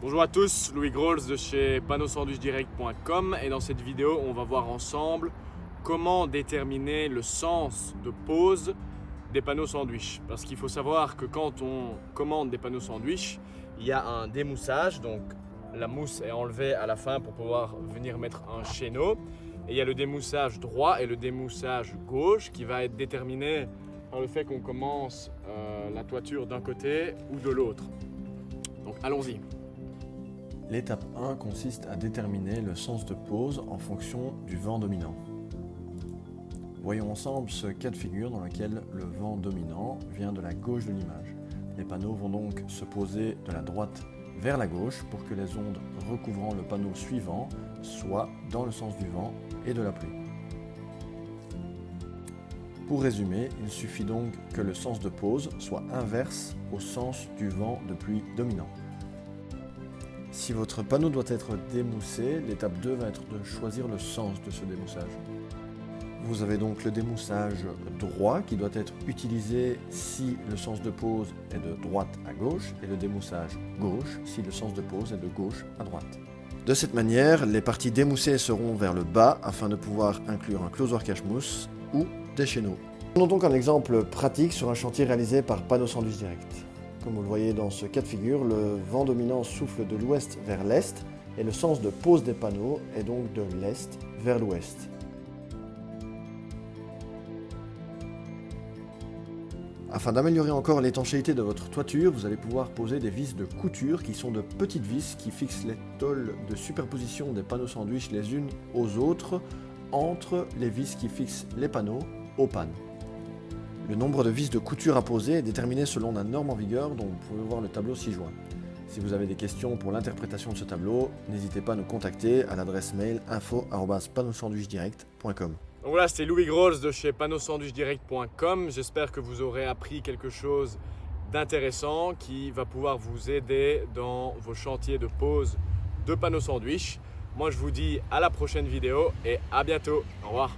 Bonjour à tous, Louis Grolls de chez panneausandwichdirect.com et dans cette vidéo on va voir ensemble comment déterminer le sens de pose des panneaux sandwich. Parce qu'il faut savoir que quand on commande des panneaux sandwich, il y a un démoussage, donc la mousse est enlevée à la fin pour pouvoir venir mettre un chéneau. Et il y a le démoussage droit et le démoussage gauche qui va être déterminé par le fait qu'on commence la toiture d'un côté ou de l'autre. Donc allons-y. L'étape 1 consiste à déterminer le sens de pose en fonction du vent dominant. Voyons ensemble ce cas de figure dans lequel le vent dominant vient de la gauche de l'image. Les panneaux vont donc se poser de la droite vers la gauche pour que les ondes recouvrant le panneau suivant soient dans le sens du vent et de la pluie. Pour résumer, il suffit donc que le sens de pose soit inverse au sens du vent de pluie dominant. Si votre panneau doit être démoussé, l'étape 2 va être de choisir le sens de ce démoussage. Vous avez donc le démoussage droit qui doit être utilisé si le sens de pose est de droite à gauche et le démoussage gauche si le sens de pose est de gauche à droite. De cette manière, les parties démoussées seront vers le bas afin de pouvoir inclure un closoir cache-mousse ou des chéneaux. Prenons donc un exemple pratique sur un chantier réalisé par Panneaux Sandwich Direct. Comme vous le voyez dans ce cas de figure, le vent dominant souffle de l'ouest vers l'est et le sens de pose des panneaux est donc de l'est vers l'ouest. Afin d'améliorer encore l'étanchéité de votre toiture, vous allez pouvoir poser des vis de couture qui sont de petites vis qui fixent les tôles de superposition des panneaux sandwich les unes aux autres entre les vis qui fixent les panneaux aux pannes. Le nombre de vis de couture à poser est déterminé selon la norme en vigueur dont vous pouvez voir le tableau ci-joint. Si vous avez des questions pour l'interprétation de ce tableau, n'hésitez pas à nous contacter à l'adresse mail info@panneausandwichdirect.com. Donc voilà, c'était Louis Grolls de chez panneausandwichdirect.com. J'espère que vous aurez appris quelque chose d'intéressant qui va pouvoir vous aider dans vos chantiers de pose de panneaux sandwich. Moi je vous dis à la prochaine vidéo et à bientôt. Au revoir.